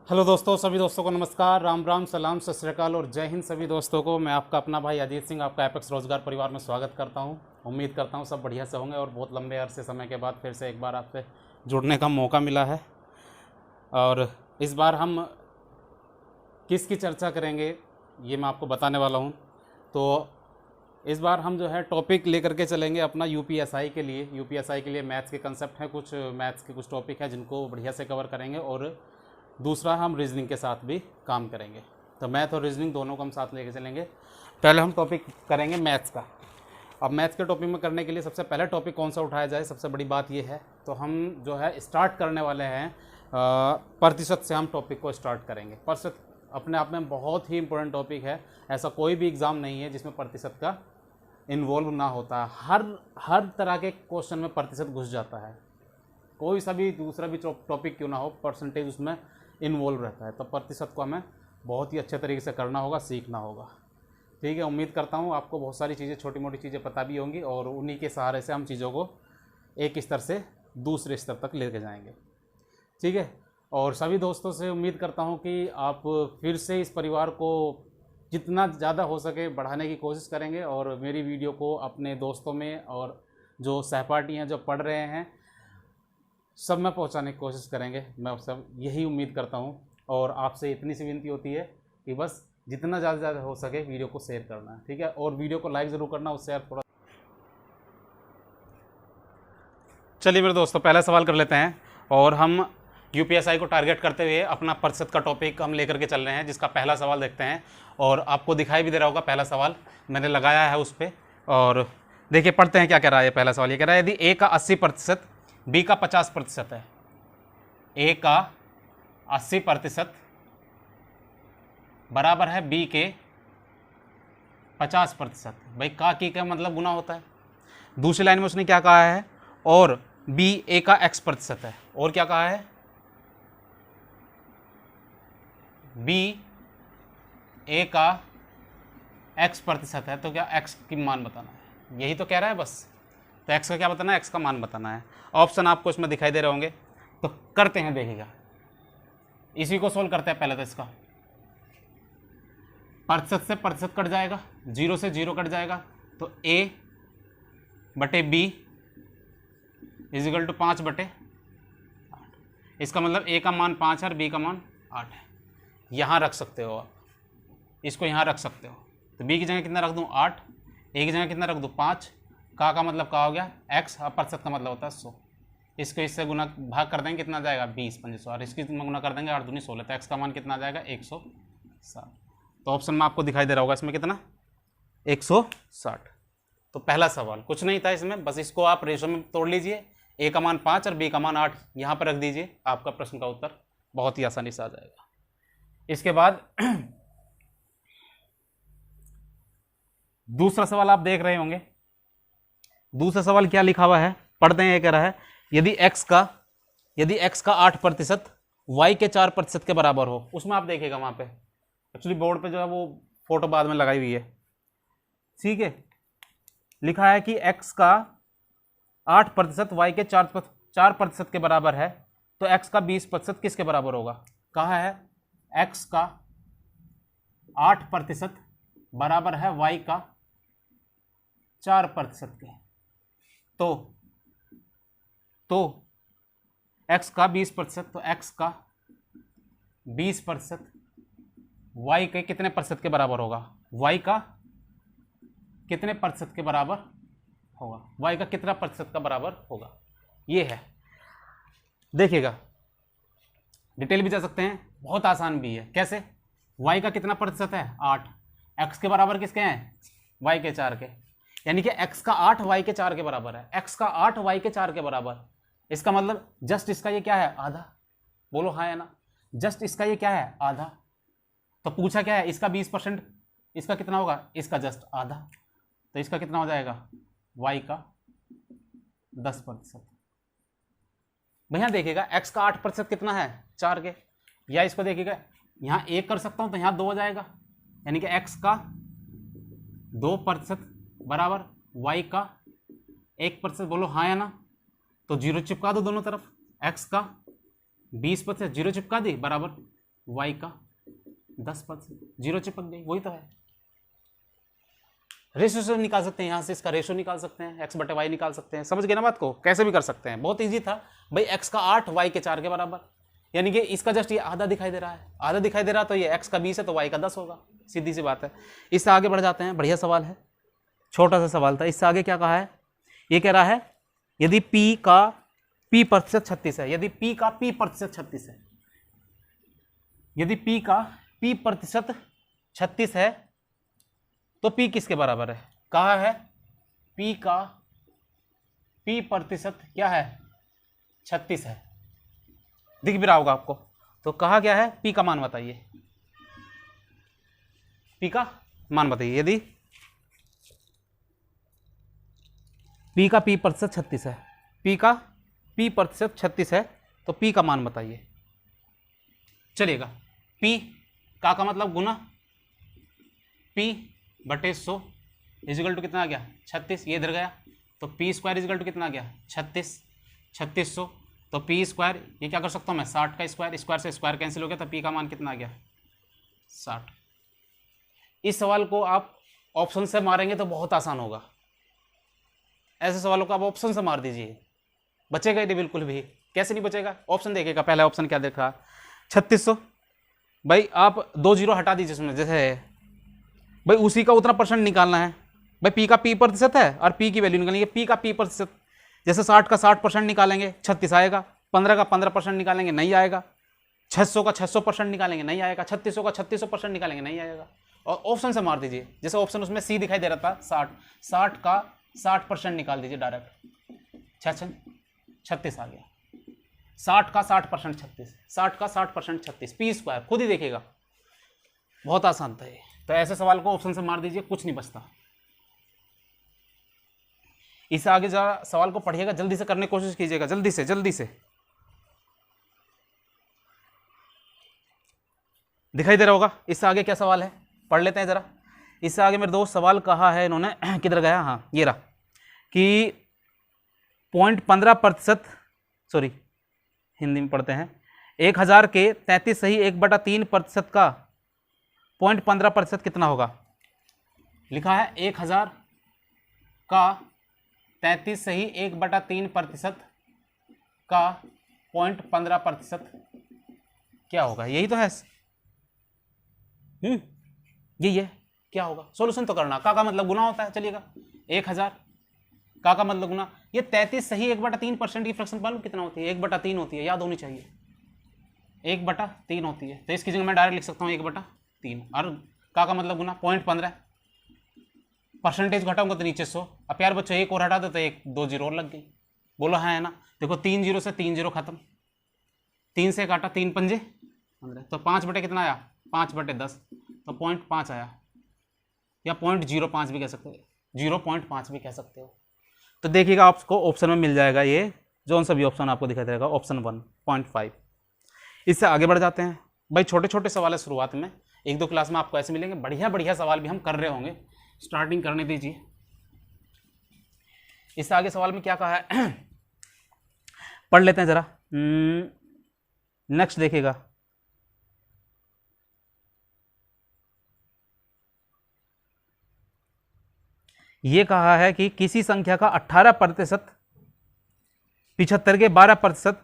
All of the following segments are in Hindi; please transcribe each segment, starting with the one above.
हेलो दोस्तों, सभी दोस्तों को नमस्कार, राम राम, सलाम, सत श्री अकाल और जय हिंद। सभी दोस्तों को मैं आपका अपना भाई अजीत सिंह आपका एपेक्स रोजगार परिवार में स्वागत करता हूं। उम्मीद करता हूं सब बढ़िया से होंगे और बहुत लंबे अरसे समय के बाद फिर से एक बार आपसे जुड़ने का मौका मिला है। और इस बार हम किसकी चर्चा करेंगे ये मैं आपको बताने वाला हूं। तो इस बार हम जो है टॉपिक लेकर के चलेंगे अपना यूपीएसआई के लिए। यूपीएसआई के लिए मैथ्स के कंसेप्ट हैं, कुछ मैथ्स के कुछ टॉपिक हैं जिनको बढ़िया से कवर करेंगे, और दूसरा हम रीजनिंग के साथ भी काम करेंगे। तो मैथ और रीजनिंग दोनों को हम साथ लेके चलेंगे। पहले हम टॉपिक करेंगे मैथ्स का। अब मैथ्स के टॉपिक में करने के लिए सबसे पहले टॉपिक कौन सा उठाया जाए, सबसे बड़ी बात ये है। तो हम जो है स्टार्ट करने वाले हैं प्रतिशत से। हम टॉपिक को स्टार्ट करेंगे। प्रतिशत अपने आप में बहुत ही इंपॉर्टेंट टॉपिक है। ऐसा कोई भी एग्ज़ाम नहीं है जिसमें प्रतिशत का इन्वॉल्व ना होता है। हर तरह के क्वेश्चन में प्रतिशत घुस जाता है। कोई सा भी दूसरा भी टॉपिक क्यों ना हो, परसेंटेज उसमें इन्वॉल्व रहता है। तो प्रतिशत को हमें बहुत ही अच्छे तरीके से करना होगा, सीखना होगा। ठीक है, उम्मीद करता हूँ आपको बहुत सारी चीज़ें, छोटी मोटी चीज़ें पता भी होंगी, और उन्हीं के सहारे से हम चीज़ों को एक स्तर से दूसरे स्तर तक लेके जाएंगे। ठीक है, और सभी दोस्तों से उम्मीद करता हूँ कि आप फिर से इस परिवार को जितना ज़्यादा हो सके बढ़ाने की कोशिश करेंगे, और मेरी वीडियो को अपने दोस्तों में और जो सहपाठी हैं जो पढ़ रहे हैं सब में पहुंचाने की कोशिश करेंगे। मैं सब यही उम्मीद करता हूं, और आपसे इतनी सी विनती होती है कि बस जितना ज़्यादा हो सके वीडियो को शेयर करना है। ठीक है, और वीडियो को लाइक ज़रूर करना, उससे यार थोड़ा। चलिए मेरे दोस्तों, पहला सवाल कर लेते हैं। और हम यूपीएसआई को टारगेट करते हुए अपना प्रतिशत का टॉपिक हम लेकर के चल रहे हैं, जिसका पहला सवाल देखते हैं। और आपको दिखाई भी दे रहा होगा पहला सवाल मैंने लगाया है उस पर। और देखिए पढ़ते हैं क्या कह रहा है। पहला सवाल ये कह रहा है, यदि ए का 80%, बी का 50% है। ए का 80% बराबर है बी के 50%। भाई का की का मतलब गुना होता है। दूसरी लाइन में उसने क्या कहा है, और बी ए का x% है। और क्या कहा है, बी ए का x% है। तो क्या x की मान बताना है, यही तो कह रहा है बस। तो x का क्या बताना है, x का मान बताना है। ऑप्शन आपको इसमें दिखाई दे रहे होंगे, तो करते हैं। देखिएगा, इसी को सोल्व करते हैं पहले। तो इसका प्रतिशत से प्रतिशत कट जाएगा, 0 से 0 कट जाएगा, तो a बटे b इजिकल टू 5/8। इसका मतलब a का मान 5 है और b का मान 8 है। यहाँ रख सकते हो आप, इसको यहाँ रख सकते हो। तो b की जगह कितना रख दूँ 8, a की जगह कितना रख दूँ 5। का मतलब का हो गया x, और प्रतिशत का मतलब होता है 100। इसको इससे गुना भाग कर देंगे, कितना जाएगा 20 500, और इसकी गुना कर देंगे 8 दूनी 16। तो x का मान कितना जाएगा 160। तो ऑप्शन में आपको दिखाई दे रहा होगा इसमें कितना 160। तो पहला सवाल कुछ नहीं था इसमें, बस इसको आप रेशो में तोड़ लीजिए। a का मान 5 और b का मान 8 यहाँ पर रख दीजिए, आपका प्रश्न का उत्तर बहुत ही आसानी से आ जाएगा। इसके बाद दूसरा सवाल आप देख रहे होंगे। दूसरा सवाल क्या लिखा हुआ है, पढ़ते हैं। ये कह रहा है, यदि x का 8% y के 4% के बराबर हो। उसमें आप देखिएगा वहां पे एक्चुअली बोर्ड पे जो है वो फोटो बाद में लगाई हुई है। ठीक है, लिखा है कि x का 8% y के 4% के बराबर है, तो x का 20% किसके बराबर होगा। कहा है x का 8% बराबर है y का 4% के। तो x का 20%, तो x का 20% y के कितने प्रतिशत के बराबर होगा, y का कितने प्रतिशत के बराबर होगा, y का कितना प्रतिशत का बराबर होगा, ये है। देखिएगा, डिटेल भी जा सकते हैं, बहुत आसान भी है। कैसे, y का कितना प्रतिशत है 8, x के बराबर किसके हैं y के 4 के, यानी कि x का 8 y के 4 के बराबर है। x का 8 y के 4 के बराबर, इसका मतलब जस्ट इसका ये क्या है आधा। बोलो हाँ या ना, जस्ट इसका ये क्या है आधा। तो पूछा क्या है, इसका 20%, इसका कितना होगा, इसका जस्ट आधा। तो इसका कितना हो जाएगा y का 10%। भैया देखिएगा x का 8% कितना है 4 के, या इसको देखिएगा यहाँ 1 कर सकता हूँ तो यहाँ 2 हो जाएगा, यानी कि x का 2% बराबर y का 1%। बोलो हाँ या ना। तो 0 चिपका दो दोनों तरफ, x का 20% 0 चिपका दी बराबर वाई का 10%, जीरो चिपक गई, वही तो है। रेशो से निकाल सकते हैं, यहाँ से इसका रेशो निकाल सकते हैं, x बटे वाई निकाल सकते हैं। समझ गए ना बात को, कैसे भी कर सकते हैं, बहुत इजी था भाई। x का 8 y के 4 के बराबर, यानी कि इसका जस्ट ये आधा दिखाई दे रहा है, आधा दिखाई दे रहा, तो ये x का 20 है तो y का 10 होगा, सीधी सी बात है। इससे आगे बढ़ जाते हैं, बढ़िया सवाल है, छोटा सा सवाल था। इससे आगे क्या कहा है, ये कह रहा है यदि p का p प्रतिशत 36 है, यदि p का p प्रतिशत 36 है, यदि p का p प्रतिशत 36 है तो p किसके बराबर है, कहा है p का p प्रतिशत क्या है 36 है, दिख भी रहा होगा आपको। तो कहा क्या है, p का मान बताइए, p का मान बताइए। यदि p का p प्रतिशत 36 है, p का p प्रतिशत 36 है तो p का मान बताइए। चलिएगा, p का मतलब गुना p बटे 100 इजिकल टू कितना आ गया 36, ये इधर गया तो p स्क्वायर इजिकल टू कितना आ गया 36, 3600, तो p स्क्वायर ये क्या कर सकता हूँ मैं 60 का स्क्वायर, स्क्वायर से स्क्वायर कैंसिल हो गया तो p का मान कितना आ गया 60। इस सवाल को आप ऑप्शन से मारेंगे तो बहुत आसान होगा, ऐसे सवालों को आप ऑप्शन से मार दीजिए, बचेगा ही नहीं बिल्कुल भी। कैसे नहीं बचेगा, ऑप्शन देखिएगा, पहला ऑप्शन क्या देखा 3600, भाई आप 2 जीरो हटा दीजिए इसमें, जैसे भाई उसी का उतना परसेंट निकालना है, भाई p का p प्रतिशत है और p की वैल्यू निकालनी है, p का p प्रतिशत, जैसे 60 का 60% निकालेंगे 36 आएगा, 15 का 15% निकालेंगे नहीं आएगा, 600 का 600% निकालेंगे नहीं आएगा, 3600 का 3600% निकालेंगे नहीं आएगा। और ऑप्शन से मार दीजिए, जैसे ऑप्शन उसमें सी दिखाई दे रहा था 60 का 60% निकाल दीजिए डायरेक्ट, 36 आ गया, 60 का 60% 36, 60 का 60% 36, p स्क्वायर खुद ही देखिएगा, बहुत आसान था ये। तो ऐसे सवाल को ऑप्शन से मार दीजिए, कुछ नहीं बचता। इससे आगे जरा सवाल को पढ़िएगा, जल्दी से करने की कोशिश कीजिएगा, जल्दी से दिखाई दे रहा होगा। इससे आगे क्या सवाल है पढ़ लेते हैं जरा। इससे आगे मेरे दोस्त सवाल कहा है इन्होंने, किधर गया, हाँ ये रहा, कि 0.15%, सॉरी हिंदी में पढ़ते हैं, 1000 के 33 सही 1/3% का 0.15% कितना होगा। लिखा है 1000 का 33 सही 1/3% का 0.15% क्या होगा, यही तो है, यही है, क्या होगा। सॉल्यूशन तो करना, का मतलब गुना होता है, चलिएगा 1000 का मतलब गुना, ये 33 सही 1/3% की फ्रैक्शन मालूम कितना होती है, 1/3 होती है, याद होनी चाहिए, 1/3 होती है। तो इसकी जगह मैं डायरेक्ट लिख सकता हूँ 1/3, और का मतलब गुना 0.15, परसेंटेज घटाऊंगा तो नीचे 100। अब यार बच्चों एक और हटा दो तो 1-2 जीरो और लग गई, बोलो हाँ है ना। देखो 3 जीरो से 3 जीरो खत्म, 3 से काटा 3 पंजे 15, तो 5 बटे कितना आया 5/10, तो 0.5 आया, या 0.05 भी कह सकते हो, 0.5 भी कह सकते हो। तो देखिएगा आपको ऑप्शन में मिल जाएगा, ये जो सा भी ऑप्शन आपको दिखाई देगा, ऑप्शन 1 0.5। इससे आगे बढ़ जाते हैं भाई, छोटे छोटे सवाल है शुरुआत में, 1-2 क्लास में आपको ऐसे मिलेंगे, बढ़िया बढ़िया सवाल भी हम कर रहे होंगे, स्टार्टिंग करने दीजिए। इससे आगे सवाल में क्या कहा है पढ़ लेते हैं जरा, नेक्स्ट देखिएगा। ये कहा है कि किसी संख्या का 18% 75 के 12%,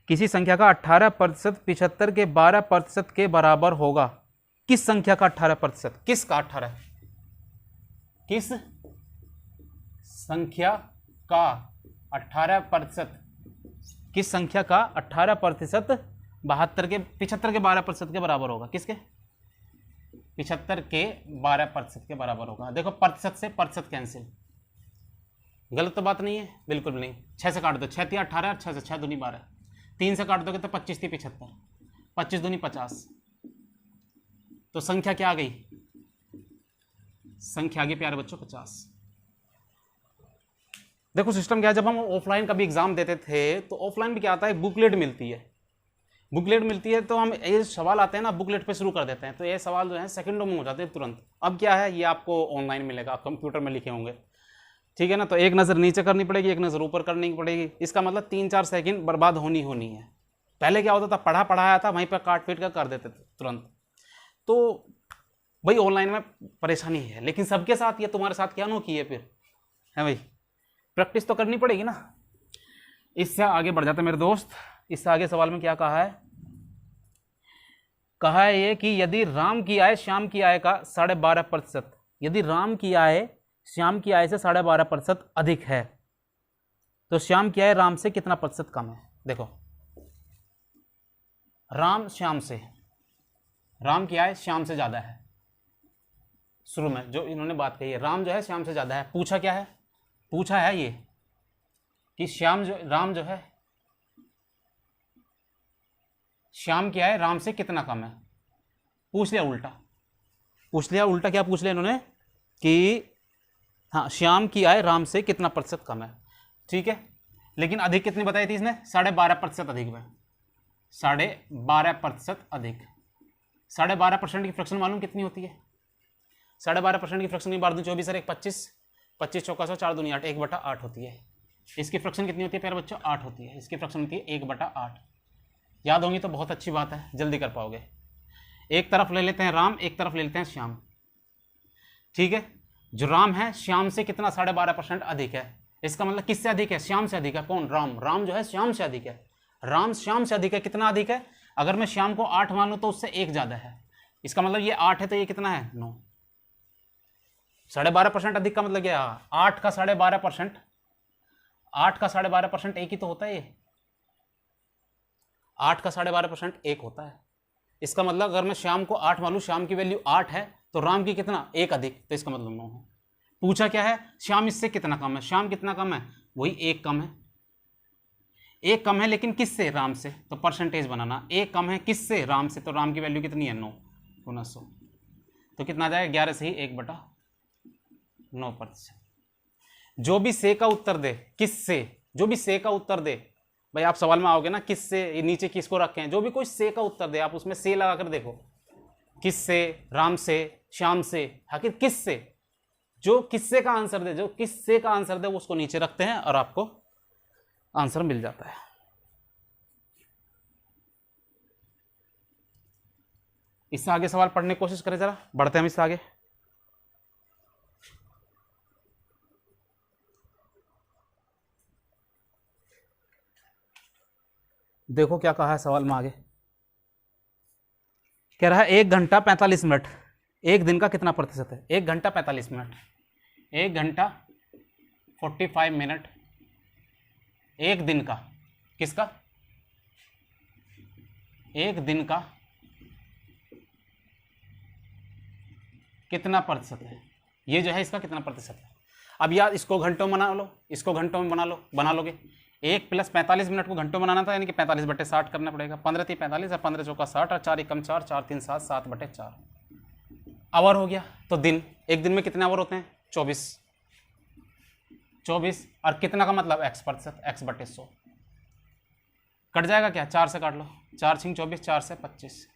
किसी संख्या का 18% 75 के 12% के बराबर होगा। किस संख्या का 18%, किसका 18, किस संख्या का 18%, किस संख्या का 18% 75 के 12% के बराबर होगा, किसके 75 के 12% के बराबर होगा। देखो प्रतिशत से प्रतिशत कैंसिल, गलत तो बात नहीं है, बिल्कुल भी नहीं। 6 से काट दो, 6 × 18 और 6 से 6 दूनी 12, 3 से काट दोगे तो 25 × 75, 25 दूनी 50, तो संख्या क्या आ गई, संख्या आ गई प्यारे बच्चों 50। देखो सिस्टम क्या है, जब हम ऑफलाइन का भी एग्जाम देते थे तो ऑफलाइन भी क्या आता है, बुकलेट मिलती है, बुकलेट मिलती है, तो हम ये सवाल आते हैं ना बुकलेट पे शुरू कर देते हैं, तो ये सवाल जो है सेकंडों में हो जाते हैं तुरंत। अब क्या है, ये आपको ऑनलाइन मिलेगा, कंप्यूटर में लिखे होंगे, ठीक है ना। तो एक नज़र नीचे करनी पड़ेगी, एक नज़र ऊपर करनी पड़ेगी, इसका मतलब 3-4 सेकंड बर्बाद होनी है। पहले क्या होता था, पढ़ा पढ़ाया था, वहीं पर काट पीट कर देते थे तुरंत। तो भाई ऑनलाइन में परेशानी है, लेकिन सबके साथ, ये तुम्हारे साथ क्या नो की है फिर, है भाई, प्रैक्टिस तो करनी पड़ेगी ना। इससे आगे बढ़ जाते मेरे दोस्त। इससे आगे सवाल में क्या कहा है, कहा है ये कि यदि राम की आय श्याम की आय का 12.5%, यदि राम की आय श्याम की आय से 12.5% अधिक है तो श्याम की आय राम से कितना प्रतिशत कम है। देखो, राम श्याम से, राम की आय श्याम से ज्यादा है। शुरू में जो इन्होंने बात कही है, राम जो है श्याम से ज्यादा है। पूछा क्या है, पूछा है ये कि राम जो है श्याम की आय राम से कितना कम है। पूछ लिया उल्टा, पूछ लिया उल्टा, क्या पूछ लिया इन्होंने कि हाँ, श्याम की आय राम से कितना प्रतिशत कम है, ठीक है। लेकिन अधिक कितनी बताई थी इसने, 12.5% अधिक में, 12.5% अधिक। 12.5% की फ्रैक्शन मालूम कितनी होती है, 12.5% की फ्रैक्शन की बार दूं 24 और 1 25, 25 चौका 100, 4 दूनी 8, 1/8 होती है। इसकी फ्रैक्शन कितनी होती है प्यारे बच्चों, 8 होती है। इसकी फ्रैक्शन होती है 1/8। याद होंगी तो बहुत अच्छी बात है, जल्दी कर पाओगे। एक तरफ ले लेते हैं राम, एक तरफ ले लेते हैं श्याम, ठीक है। जो राम है श्याम से कितना, 12.5% अधिक है। इसका मतलब किससे अधिक है, श्याम से अधिक है। कौन, राम। राम जो है श्याम से अधिक है, राम श्याम से अधिक है। कितना अधिक है, अगर मैं श्याम को 8 मानूं तो उससे 1 ज्यादा है। इसका मतलब ये 8 है तो ये कितना है, 9। 12.5% अधिक का मतलब क्या, 8 का 12.5%, 8 का 12.5% 1 ही तो होता है। ये 8 का 12.5% 1 होता है। इसका मतलब अगर मैं श्याम को 8 मानूं, श्याम की वैल्यू 8 है तो राम की कितना, 1 अधिक, तो इसका मतलब 9 है। पूछा क्या है, श्याम इससे कितना कम है। श्याम कितना कम है, वही 1 कम है। 1 कम है लेकिन किससे, राम से, तो परसेंटेज बनाना। 1 कम है किससे, राम से, तो राम की वैल्यू कितनी है, 9 गुना 100, तो कितना आ जाएगा, 11 से ही 1/9%। जो भी से का उत्तर दे, किससे, जो भी से का उत्तर दे, भाई आप सवाल में आओगे ना, किससे, नीचे किसको रखे हैं, जो भी कोई से का उत्तर दे आप उसमें से लगा कर देखो, किससे, राम से, श्याम से, आखिर किससे। जो किससे का आंसर दे, जो किससे का आंसर दे वो उसको नीचे रखते हैं और आपको आंसर मिल जाता है। इससे आगे सवाल पढ़ने की कोशिश करें, जरा बढ़ते हैं हम इससे आगे। देखो क्या कहा है सवाल में आगे, कह रहा है 1 घंटा 45 मिनट एक दिन का कितना प्रतिशत है। 1 घंटा 45 मिनट, 1 घंटा 45 मिनट एक दिन का, किसका, एक दिन का कितना प्रतिशत है, ये जो है इसका कितना प्रतिशत है। अब यार इसको घंटों में बना लो, इसको घंटों में बना लोगे। 1 + 45 मिनट को घंटों में बनाना था, यानी कि 45/60 करना पड़ेगा। 15 × 45 और 15 चौका 60 और 4 × 4, 4 × 3 7, 7/4 आवर हो गया। तो दिन, एक दिन में कितने आवर होते हैं, 24। 24 और कितना का मतलब x%, x/100 कट जाएगा क्या, 4 से काट लो, 4 × 6 24, 4 से 25,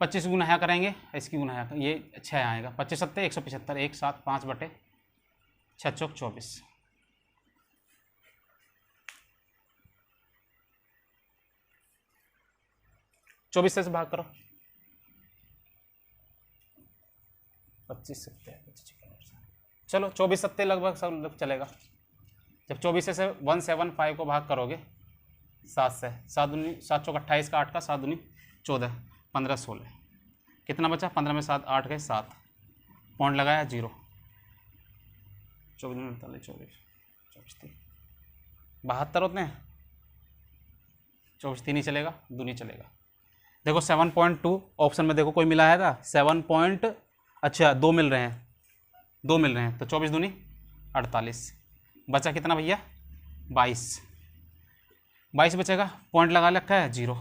25 गुना है करेंगे, इसकी गुना है, ये 6 आएगा, 25 7 175, 1 7 5/6 चौक 24। चौबीस से भाग करो, 25 7, चलो 24 7 लगभग सब चलेगा। जब 24 से 175 को भाग करोगे 7 से, 7 दूनी 7 चौक 28 का 8 का, 7 दूनी 14, 15 16, कितना बचा, 15 में 7 8 गए 7, पॉइंट लगाया 0, 24 48 24 72 होते हैं, 24 3 ही चलेगा, 2 नहीं चलेगा। देखो 7.2 ऑप्शन में देखो कोई मिला है था 7 अच्छा 2 मिल रहे हैं, 2 मिल रहे हैं, तो 24 दूनी 48, बचा कितना भैया 22, 22 बचेगा, पॉइंट लगा रखा है 0।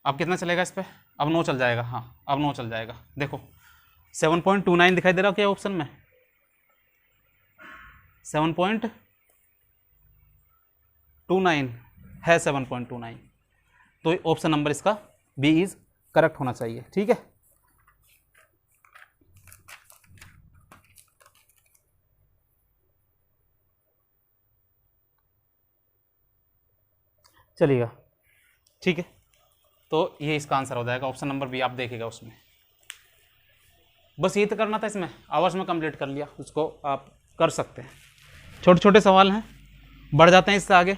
अब कितना चलेगा इस पर, अब 9 चल जाएगा, हाँ अब 9 चल जाएगा। देखो 7.29 दिखाई दे रहा हो क्या ऑप्शन में, 7.29 है, 7.29, तो ऑप्शन नंबर इसका बी इज करेक्ट होना चाहिए, ठीक है। चलिएगा ठीक है, तो ये इसका आंसर हो जाएगा, ऑप्शन नंबर बी आप देखिएगा उसमें। बस ये तो करना था इसमें, आवर्स में कंप्लीट कर लिया, उसको आप कर सकते हैं। छोटे छोटे सवाल हैं, बढ़ जाते हैं इससे आगे।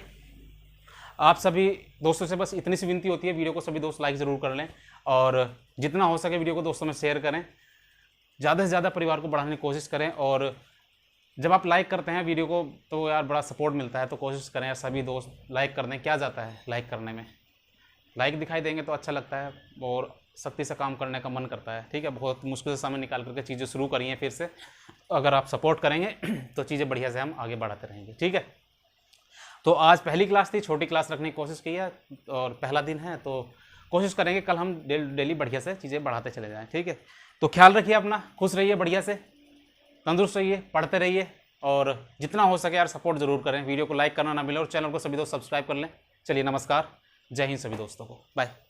आप सभी दोस्तों से बस इतनी सी विनती होती है, वीडियो को सभी दोस्त लाइक ज़रूर कर लें और जितना हो सके वीडियो को दोस्तों में शेयर करें, ज़्यादा से ज़्यादा परिवार को बढ़ाने की कोशिश करें। और जब आप लाइक करते हैं वीडियो को तो यार बड़ा सपोर्ट मिलता है, तो कोशिश करें यार सभी दोस्त लाइक कर दें। क्या जाता है लाइक करने में, लाइक दिखाई देंगे तो अच्छा लगता है और सख्ती से काम करने का मन करता है। ठीक है, बहुत मुश्किल से समय निकाल करके चीज़ें शुरू करी हैं फिर से, अगर आप सपोर्ट करेंगे तो चीज़ें बढ़िया से हम आगे बढ़ाते रहेंगे। ठीक है, तो आज पहली क्लास थी, छोटी क्लास रखने की कोशिश की है और पहला दिन है, तो कोशिश करेंगे कल हम डेली बढ़िया से चीज़ें बढ़ाते चले जाएँ। ठीक है, तो ख्याल रखिए अपना, खुश रहिए, बढ़िया से तंदुरुस्त रहिए, पढ़ते रहिए और जितना हो सके यार सपोर्ट ज़रूर करें। वीडियो को लाइक करना ना मिले और चैनल को सभी दोस्त सब्सक्राइब कर लें। चलिए नमस्कार, जय हिंद सभी दोस्तों को, बाय।